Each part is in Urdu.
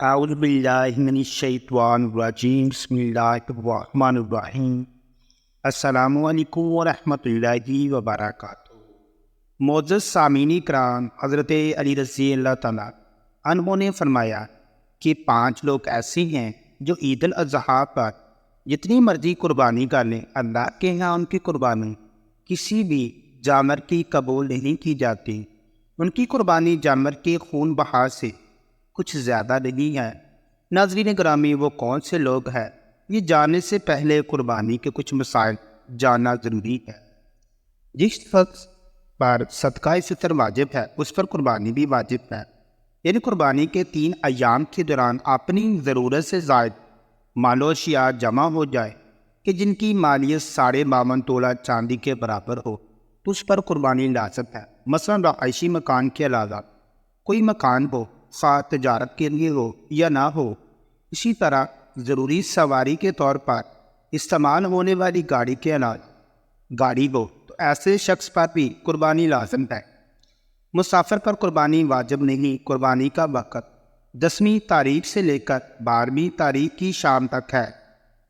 اعوذ باللہ من الشیطان الرجیم بسم اللہ الرحمن الرحیم۔ السلام علیکم ورحمۃ اللہ وبرکاتہ۔ معزز سامعین کرام، حضرت علی رضی اللہ تعالیٰ عنہ نے فرمایا کہ 5 لوگ ایسے ہیں جو عید الاضحیٰ پر جتنی مرضی قربانی کر لیں، اللہ کے یہاں ان کی قربانی کسی بھی جانور کی قبول نہیں کی جاتی۔ ان کی قربانی جانور کے خون بہا سے کچھ زیادہ نہیں ہے۔ ناظرین گرامی، وہ کون سے لوگ ہیں؟ یہ جاننے سے پہلے قربانی کے کچھ مسائل جاننا ضروری ہے۔ جس شخص پر صدقہ فطر واجب ہے اس پر قربانی بھی واجب ہے، یعنی قربانی کے 3 ایام کے دوران اپنی ضرورت سے زائد مال و اشیاء جمع ہو جائے کہ جن کی مالیت 52.5 تولہ چاندی کے برابر ہو تو اس پر قربانی لازم ہے۔ مثلا رہائشی مکان کے علاوہ کوئی مکان ہو، خواہ تجارت کے لیے ہو یا نہ ہو۔ اسی طرح ضروری سواری کے طور پر استعمال ہونے والی گاڑی کے علاوہ گاڑی ہو تو ایسے شخص پر بھی قربانی لازم ہے۔ مسافر پر قربانی واجب نہیں۔ قربانی کا وقت 10ویں تاریخ سے لے کر 12ویں تاریخ کی شام تک ہے۔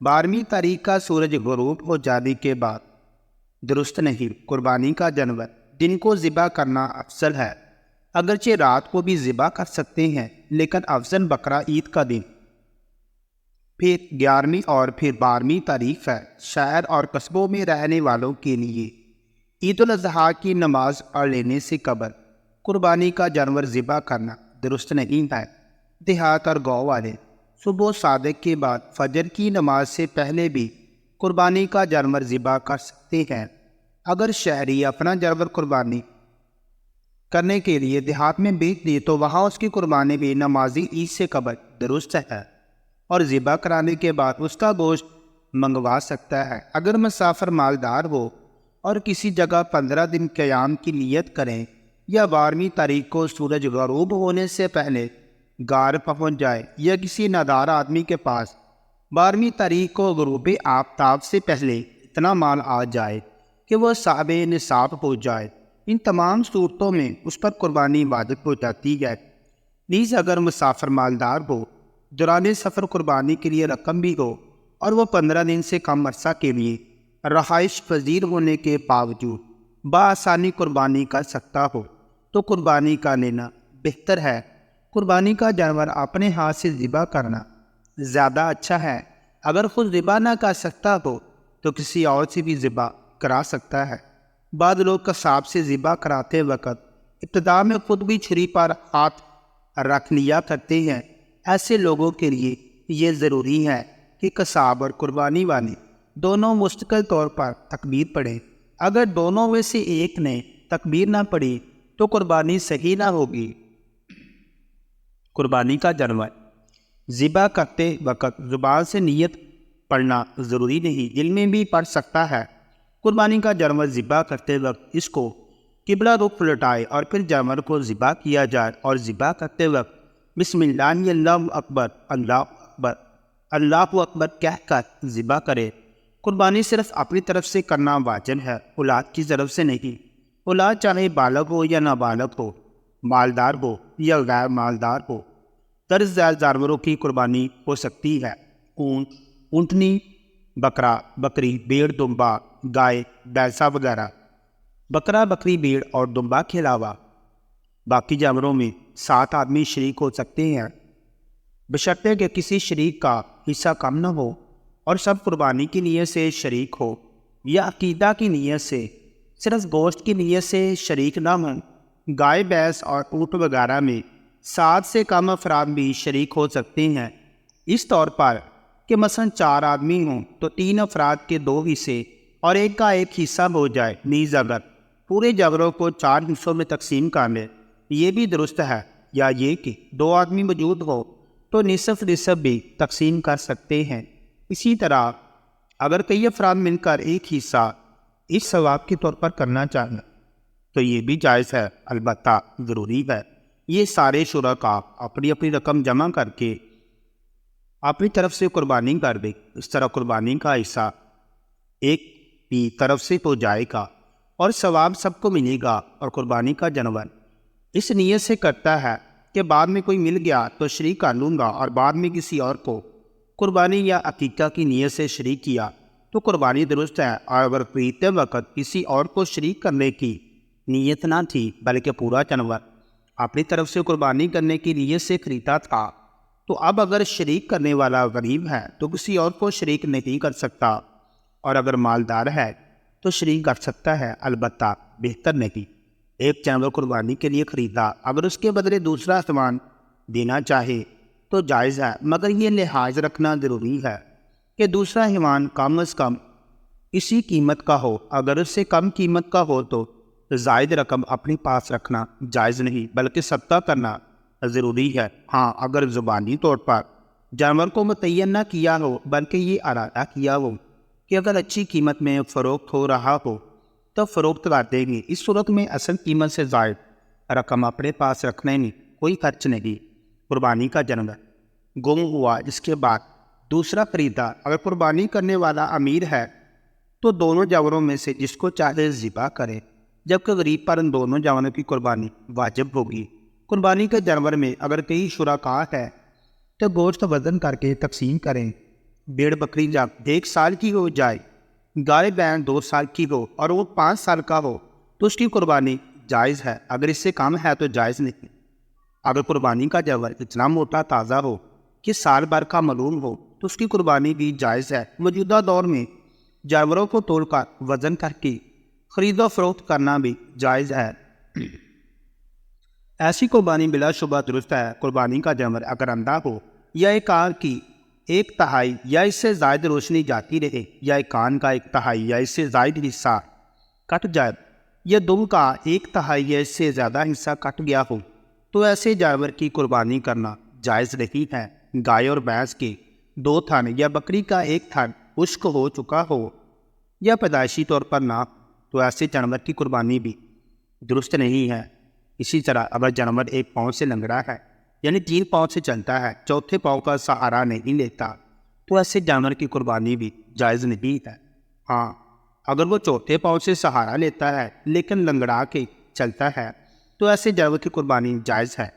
12ویں تاریخ کا سورج غروب ہو جانے کے بعد درست نہیں۔ قربانی کا جانور دن کو ذبح کرنا افضل ہے، اگرچہ رات کو بھی ذبح کر سکتے ہیں، لیکن افضل بقرہ عید کا دن پھر 11ویں اور پھر 12ویں تاریخ ہے۔ شہر اور قصبوں میں رہنے والوں کے لیے عید الاضحیٰ کی نماز پڑھ لینے سے قبل قربانی کا جانور ذبح کرنا درست نہیں ہے۔ دیہات اور گاؤں والے صبح صادق کے بعد فجر کی نماز سے پہلے بھی قربانی کا جانور ذبح کر سکتے ہیں۔ اگر شہری اپنا جانور قربانی کرنے کے لیے دیہات میں بیچ دی تو وہاں اس کی قربانی بھی نمازی عید سے قبل درست ہے اور ذبح کرانے کے بعد اس کا گوشت منگوا سکتا ہے۔ اگر مسافر مالدار ہو اور کسی جگہ 15 دن قیام کی نیت کریں یا 12ویں تاریخ کو سورج غروب ہونے سے پہلے غار پہنچ جائے یا کسی نادار آدمی کے پاس 12ویں تاریخ کو غروب آفتاب سے پہلے اتنا مال آ جائے کہ وہ صاحب نصاب ہو جائے، ان تمام صورتوں میں اس پر قربانی واجب ہو جاتی ہے۔ نیز اگر مسافر مالدار ہو، دوران سفر قربانی کے لیے رقم بھی ہو اور وہ 15 دن سے کم عرصہ کے لیے رہائش پذیر ہونے کے باوجود بآسانی قربانی کر سکتا ہو تو قربانی کا لینا بہتر ہے۔ قربانی کا جانور اپنے ہاتھ سے ذبح کرنا زیادہ اچھا ہے۔ اگر خود ذبح نہ کر سکتا ہو تو کسی اور سے بھی ذبح کرا سکتا ہے۔ بعض لوگ قصاب سے ذبح کراتے وقت ابتدا میں خود بھی چھری پر ہاتھ رکھ لیا کرتے ہیں۔ ایسے لوگوں کے لیے یہ ضروری ہے کہ قصاب اور قربانی والے دونوں مستقل طور پر تکبیر پڑھیں۔ اگر دونوں میں سے ایک نے تکبیر نہ پڑھی تو قربانی صحیح نہ ہوگی۔ قربانی کا جانور ذبح کرتے وقت زبان سے نیت پڑھنا ضروری نہیں، دل میں بھی پڑھ سکتا ہے۔ قربانی کا جانور ذبح کرتے وقت اس کو قبلہ رخ لٹائے اور پھر جانور کو ذبح کیا جائے اور ذبح کرتے وقت بسم اللہ اللہ اکبر اللہ اکبر کہہ کر ذبح کرے۔ قربانی صرف اپنی طرف سے کرنا واجب ہے، اولاد کی طرف سے نہیں۔ اولاد چاہے بالغ ہو یا نابالغ ہو، مالدار ہو یا غیر مالدار ہو، درج ذیل جانوروں کی قربانی ہو سکتی ہے۔ اونٹ، اونٹنی، بکرا، بکری، بھیڑ، دمبا، گائے، بھینسا وغیرہ۔ بکرا، بکری، بھیڑ اور دمبا کے علاوہ باقی جانوروں میں 7 آدمی شریک ہو سکتے ہیں، بشرطے کہ کسی شریک کا حصہ کم نہ ہو اور سب قربانی کی نیت سے شریک ہو یا عقیدہ کی نیت سے، صرف گوشت کی نیت سے شریک نہ ہوں۔ گائے، بھینس اور اونٹ وغیرہ میں 7 سے کم افراد بھی شریک ہو سکتے ہیں، اس طور پر کہ مثلا 4 آدمی ہوں تو 3 افراد کے 2 حصے اور ایک کا ایک حصہ ہو جائے۔ نیز اگر پورے جانوروں کو 4 حصوں میں تقسیم کر لیں یہ بھی درست ہے، یا یہ کہ 2 آدمی موجود ہو تو نصف نصف بھی تقسیم کر سکتے ہیں۔ اسی طرح اگر کئی افراد مل کر ایک حصہ اس ثواب کے طور پر کرنا چاہیں تو یہ بھی جائز ہے، البتہ ضروری ہے یہ سارے شرکاء اپنی اپنی رقم جمع کر کے اپنی طرف سے قربانی کر دے۔ اس طرح قربانی کا حصہ ایک بھی طرف سے ہو جائے گا اور ثواب سب کو ملے گا، اور قربانی کا جانور اس نیت سے کرتا ہے کہ بعد میں کوئی مل گیا تو شریک کر لوں گا اور بعد میں کسی اور کو قربانی یا عقیقہ کی نیت سے شریک کیا تو قربانی درست ہے، اور اگر خریدتے وقت کسی اور کو شریک کرنے کی نیت نہ تھی بلکہ پورا جانور اپنی طرف سے قربانی کرنے کی نیت سے خریدا تھا، تو اب اگر شریک کرنے والا غریب ہے تو کسی اور کو شریک نہیں کر سکتا، اور اگر مالدار ہے تو شریک کر سکتا ہے، البتہ بہتر نہیں۔ ایک جانور قربانی کے لیے خریدا، اگر اس کے بدلے دوسرا سامان دینا چاہے تو جائز ہے، مگر یہ لحاظ رکھنا ضروری ہے کہ دوسرا حیوان کم از کم اسی قیمت کا ہو۔ اگر اس سے کم قیمت کا ہو تو زائد رقم اپنے پاس رکھنا جائز نہیں بلکہ صدقہ کرنا ضروری ہے۔ ہاں، اگر زبانی طور پر جانور کو متعین نہ کیا ہو بلکہ یہ ارادہ کیا ہو کہ اگر اچھی قیمت میں فروخت ہو رہا ہو تو فروخت کر دیں گے، اس صورت میں اصل قیمت سے زائد رقم اپنے پاس رکھنے میں کوئی خرچ نہیں۔ قربانی کا جانور گم ہوا، اس کے بعد دوسرا خریدا، اگر قربانی کرنے والا امیر ہے تو دونوں جانوروں میں سے جس کو چاہے ذبح کرے، جبکہ غریب پر ان دونوں جانوروں کی قربانی واجب ہوگی۔ قربانی کے جانور میں اگر کئی شرکاء ہے تو گوشت وزن کر کے تقسیم کریں۔ بھیڑ بکری جب 1 سال کی ہو جائے، گائے بین 2 سال کی ہو اور وہ 5 سال کا ہو تو اس کی قربانی جائز ہے، اگر اس سے کم ہے تو جائز نہیں۔ اگر قربانی کا جانور اتنا موٹا تازہ ہو کہ سال بھر کا معلوم ہو تو اس کی قربانی بھی جائز ہے۔ موجودہ دور میں جانوروں کو تول کر وزن کر کے خرید و فروخت کرنا بھی جائز ہے۔ ایسی قربانی بلا شبہ درست ہے۔ قربانی کا جانور اگر اندھا ہو یا ایک آنکھ کی 1/3 یا اس سے زائد روشنی جاتی رہے، یا ایک کان کا 1/3 یا اس سے زائد حصہ کٹ جائے، یا دم کا 1/3 یا اس سے زیادہ حصہ کٹ گیا ہو تو ایسے جانور کی قربانی کرنا جائز نہیں ہے۔ گائے اور بھینس کے 2 تھن یا بکری کا 1 تھن خشک ہو چکا ہو یا پیدائشی طور پر نہ، تو ایسے جانور کی قربانی بھی درست نہیں ہے۔ اسی طرح اگر جانور 1 پاؤں سے لنگڑا ہے، یعنی 3 پاؤں سے چلتا ہے، چوتھے پاؤں کا سہارا نہیں لیتا، تو ایسے جانور کی قربانی بھی جائز نہیں ہے۔ ہاں، اگر وہ چوتھے پاؤں سے سہارا لیتا ہے لیکن لنگڑا کے چلتا ہے تو ایسے جانور کی قربانی جائز ہے۔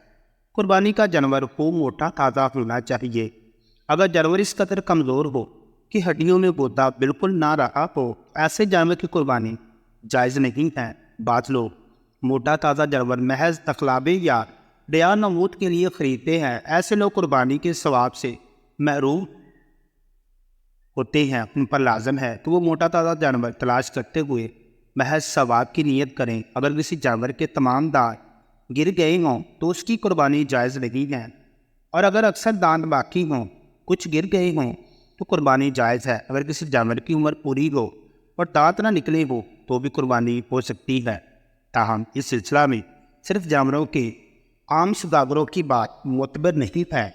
قربانی کا جانور خوب موٹا تازہ ہونا چاہیے۔ اگر جانور اس قدر کمزور ہو کہ ہڈیوں میں غدہ بالکل نہ رہا ہو، ایسے جانور کی قربانی جائز نہیں ہے۔ بعض لوگ موٹا تازہ جانور محض تقلابی یا ریا نمود کے لیے خریدتے ہیں، ایسے لوگ قربانی کے ثواب سے محروم ہوتے ہیں۔ ان پر لازم ہے کہ وہ موٹا تازہ جانور تلاش کرتے ہوئے محض ثواب کی نیت کریں۔ اگر کسی جانور کے تمام دانت گر گئے ہوں تو اس کی قربانی جائز نہیں ہے، اور اگر اکثر دانت باقی ہوں، کچھ گر گئے ہوں تو قربانی جائز ہے۔ اگر کسی جانور کی عمر پوری ہو اور دانت نہ نکلے ہو تو بھی قربانی ہو سکتی ہے۔ تاہم اس سلسلہ میں صرف جانوروں کے عام سوداگروں کی بات معتبر نہیں ہے،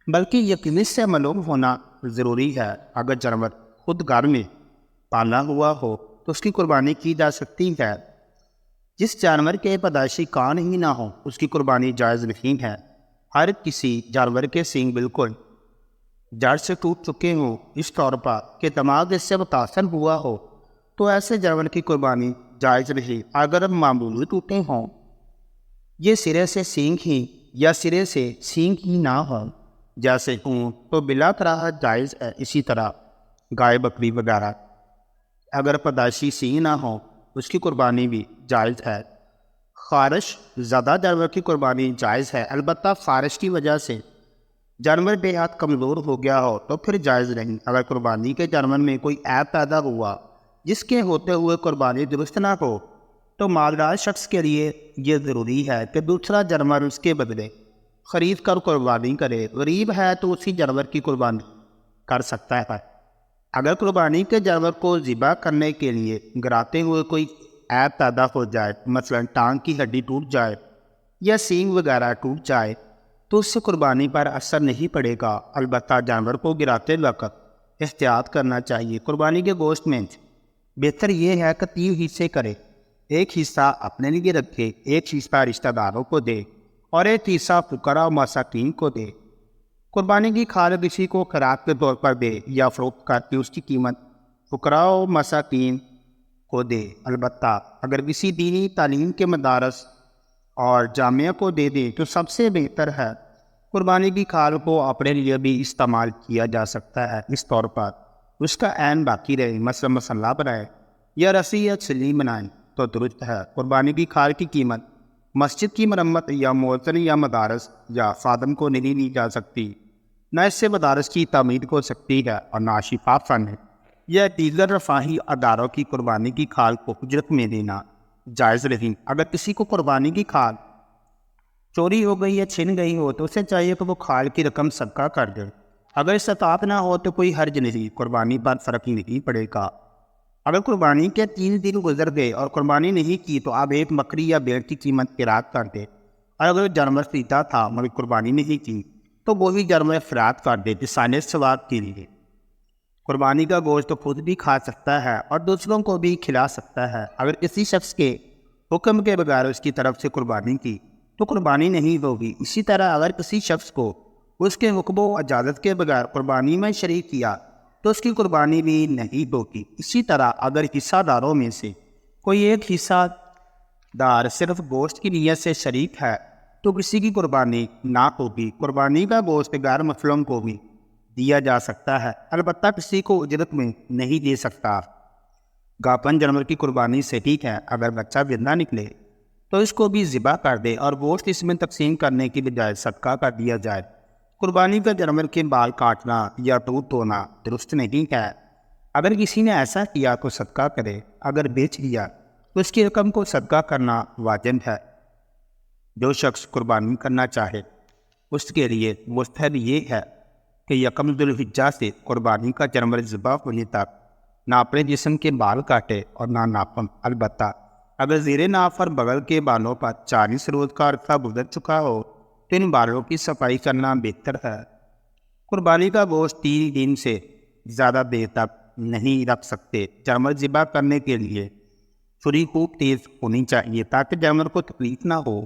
بلکہ یقینی سے معلوم ہونا ضروری ہے۔ اگر جانور خود گھر میں پالا ہوا ہو تو اس کی قربانی کی جا سکتی ہے۔ جس جانور کے پیدائشی کان ہی نہ ہو اس کی قربانی جائز نہیں ہے۔ ہر کسی جانور کے سینگ بالکل جڑ سے ٹوٹ چکے ہوں، اس طور پر کہ دماغ اس سے متاثر ہوا ہو، تو ایسے جانور کی قربانی جائز نہیں۔ اگر معمولی ٹوٹے ہوں، یہ سرے سے سینگ ہی یا سرے سے سینگ ہی نہ ہوں جیسے ہوں، تو بلا کراہت جائز ہے۔ اسی طرح گائے بکری وغیرہ اگر پیدائشی سینگ نہ ہوں اس کی قربانی بھی جائز ہے۔ خارش زیادہ جانور کی قربانی جائز ہے، البتہ خارش کی وجہ سے جانور بے حد کمزور ہو گیا ہو تو پھر جائز نہیں۔ اگر قربانی کے جانور میں کوئی عیب پیدا ہوا جس کے ہوتے ہوئے قربانی درست نہ ہو تو مالدار شخص کے لیے یہ ضروری ہے کہ دوسرا جانور اس کے بدلے خرید کر قربانی کرے۔ غریب ہے تو اسی جانور کی قربانی کر سکتا ہے۔ اگر قربانی کے جانور کو ذبح کرنے کے لیے گراتے ہوئے کوئی عیب پیدا ہو جائے، مثلا ٹانگ کی ہڈی ٹوٹ جائے یا سینگ وغیرہ ٹوٹ جائے، تو اس سے قربانی پر اثر نہیں پڑے گا، البتہ جانور کو گراتے وقت احتیاط کرنا چاہیے۔ قربانی کے گوشت میں بہتر یہ ہے کہ 3 حصے کرے، ایک حصہ اپنے لیے رکھے، ایک حصہ رشتہ داروں کو دے اور ایک حصہ فقراء و مساکین کو دے۔ قربانی کی کھال کسی کو خیرات کے طور پر دے یا فروخت کر کے اس کی قیمت فقراء و مساکین کو دے۔ البتہ اگر کسی دینی تعلیم کے مدارس اور جامعہ کو دے دیں تو سب سے بہتر ہے۔ قربانی کی کھال کو اپنے لیے بھی استعمال کیا جا سکتا ہے، اس طور پر اس کا عین باقی رہے، مثلا مسلح بنائے یا رسی یا چھلی بنائیں تو درست ہے۔ قربانی کی کھال کی قیمت مسجد کی مرمت یا مؤذن یا مدارس یا خادم کو نہیں لی جا سکتی، نہ اس سے مدارس کی تعمیر ہو سکتی ہے اور نہ شفا فن ہے یا دیگر رفاہی اداروں کی قربانی کی کھال کو اجرت میں دینا جائز نہیں۔ اگر کسی کو قربانی کی کھال چوری ہو گئی یا چھن گئی ہو تو اسے چاہیے کہ وہ کھال کی رقم صدقہ کر دے۔ اگر استطاعت نہ ہو تو کوئی حرج نہیں، قربانی پر فرق نہیں پڑے گا۔ اگر قربانی کے 3 دن گزر گئے اور قربانی نہیں کی تو آپ ایک بکری یا بھیڑ کی قیمت فراخت کر دیں، اور اگر جانور سیدھا تھا مگر قربانی نہیں کی تو وہی جانور فراخت کر دے لسان ثواب کے لیے۔ قربانی کا گوشت تو خود بھی کھا سکتا ہے اور دوسروں کو بھی کھلا سکتا ہے۔ اگر کسی شخص کے حکم کے بغیر اس کی طرف سے قربانی کی تو قربانی نہیں ہوگی۔ اسی طرح اگر کسی شخص کو اس کے حکم و اجازت کے بغیر قربانی میں شریک کیا تو اس کی قربانی بھی نہیں ہوگی۔ اسی طرح اگر حصہ داروں میں سے کوئی ایک حصہ دار صرف گوشت کی نیت سے شریک ہے تو کسی کی قربانی نہ ہوگی۔ قربانی کا گوشت غیر محرم کو بھی دیا جا سکتا ہے، البتہ کسی کو اجرت میں نہیں دے سکتا۔ گاپن جانور کی قربانی سے ٹھیک ہے، اگر بچہ زندہ نکلے تو اس کو بھی ذبح کر دے اور گوشت اس میں تقسیم کرنے کی بجائے صدقہ کر دیا جائے۔ قربانی کا جانور کے بال کاٹنا یا دودھ دھونا درست نہیں ہے۔ اگر کسی نے ایسا کیا تو صدقہ کرے، اگر بیچ دیا تو اس کی رقم کو صدقہ کرنا واجب ہے۔ جو شخص قربانی کرنا چاہے اس کے لیے مستحب یہ ہے کہ یکم ذوالحجہ سے قربانی کا جانور ذبح ہونے تک نہ اپنے جسم کے بال کاٹے اور نہ ناخن، البتہ اگر زیر ناف اور بغل کے بالوں پر 40 روز کا عرصہ گزر چکا ہو تو ان بالوں کی صفائی کرنا بہتر ہے۔ قربانی کا گوشت 3 دن سے زیادہ دیر تک نہیں رکھ سکتے۔ جانور ذبح کرنے کے لیے چھری خوب تیز ہونی چاہیے تاکہ جانور کو تکلیف نہ ہو۔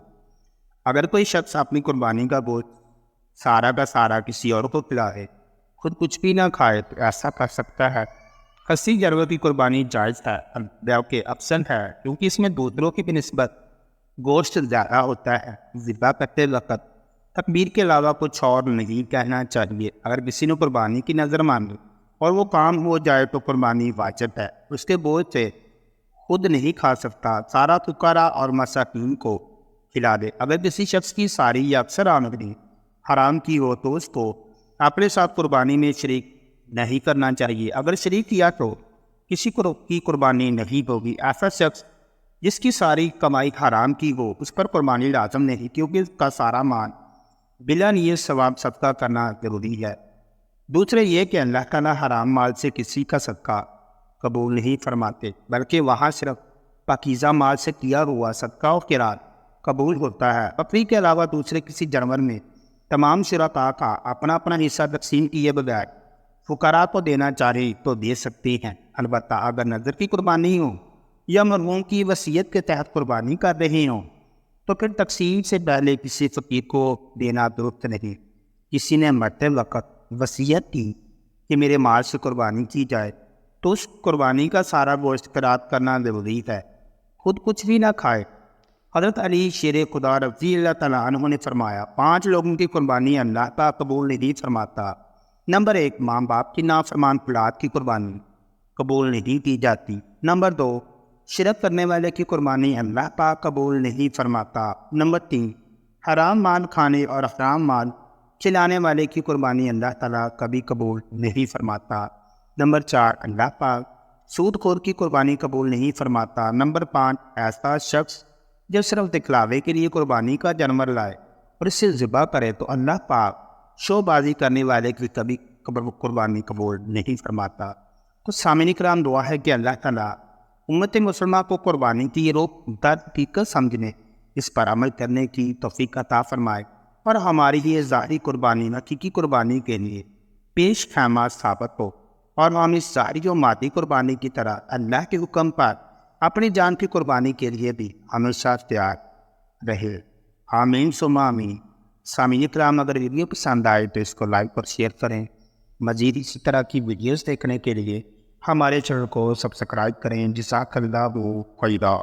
اگر کوئی شخص اپنی قربانی کا گوشت سارا کا سارا کسی اور کو کھلائے، خود کچھ بھی نہ کھائے تو ایسا کر سکتا ہے۔ خصی جانور کی قربانی جائز ہے، بلکہ افضل ہے، کیونکہ اس میں دوسروں کی بنسبت گوشت زیادہ ہوتا ہے۔ ذبح کرتے وقت تکبیر کے علاوہ کچھ اور نہیں کہنا چاہیے۔ اگر کسی نے قربانی کی نظر مانی اور وہ کام ہو جائے تو قربانی واجب ہے، اس کے بوجھ سے خود نہیں کھا سکتا، سارا فقراء اور مساکین کو کھلا دے۔ اگر کسی شخص کی ساری یا اکثر آمدنی حرام کی ہو تو اس کو اپنے ساتھ قربانی میں شریک نہیں کرنا چاہیے۔ اگر شریک کیا تو کسی کی قربانی نہیں ہوگی۔ ایسا شخص جس کی ساری کمائی حرام کی ہو اس پر قربانی لازم نہیں، کیونکہ اس کا سارا مال بلا نیت ثواب صدقہ کرنا ضروری ہے۔ دوسرے یہ کہ اللہ تعالیٰ حرام مال سے کسی کا صدقہ قبول نہیں فرماتے، بلکہ وہاں صرف پاکیزہ مال سے کیا ہوا صدقہ و خیرات قبول ہوتا ہے۔ بکری کے علاوہ دوسرے کسی جانور میں تمام شرکاء کا اپنا اپنا حصہ تقسیم کیے بغیر فقراء کو دینا چاہے تو دے سکتے ہیں، البتہ اگر نظر کی قربانی ہو یا مرحوم کی وصیت کے تحت قربانی کر رہے ہوں تو پھر تقسیم سے پہلے کسی فقیر کو دینا درست نہیں۔ کسی نے مرتے وقت وصیت کی کہ میرے مال سے قربانی کی جائے تو اس قربانی کا سارا گوشت خیرات کرنا ضروری ہے، خود کچھ بھی نہ کھائے۔ حضرت علی شیر خدا رضی اللہ تعالیٰ عنہ نے فرمایا، 5 لوگوں کی قربانی اللہ تعالیٰ قبول نہیں فرماتا۔ نمبر 1، ماں باپ کی نافرمان اولاد کی قربانی قبول نہیں کی جاتی۔ نمبر 2، شرک کرنے والے کی قربانی اللہ پاک قبول نہیں فرماتا۔ نمبر 3، حرام مال کھانے اور حرام مال کھلانے والے کی قربانی اللہ تعالیٰ کبھی قبول نہیں فرماتا۔ نمبر 4، اللہ پاک سود خور کی قربانی قبول نہیں فرماتا۔ نمبر 5، ایسا شخص جو صرف دکھلاوے کے لیے قربانی کا جانور لائے اور اسے ذبح کرے تو اللہ پاک شو بازی کرنے والے کی کبھی قربانی قبول نہیں فرماتا۔ تو سامعین کرام، دعا ہے کہ اللہ تعالیٰ امت مسلمہ کو قربانی کی روح درد حقیقت سمجھنے، اس پر عمل کرنے کی توفیق عطا فرمائے اور ہماری یہ ظاہری قربانی حقیقی قربانی کے لیے پیش خیمہ ثابت ہو، اور ہم اس ظاہری و مادی قربانی کی طرح اللہ کے حکم پر اپنی جان کی قربانی کے لیے بھی ہمیشہ تیار رہے۔ آمین ثم آمین۔ سامعین کرام، اگر ویڈیو پسند آئے تو اس کو لائک اور شیئر کریں۔ مزید اسی طرح کی ویڈیوز دیکھنے کے لیے ہمارے چینل کو سبسکرائب کریں۔ جزاک اللہ خیرا۔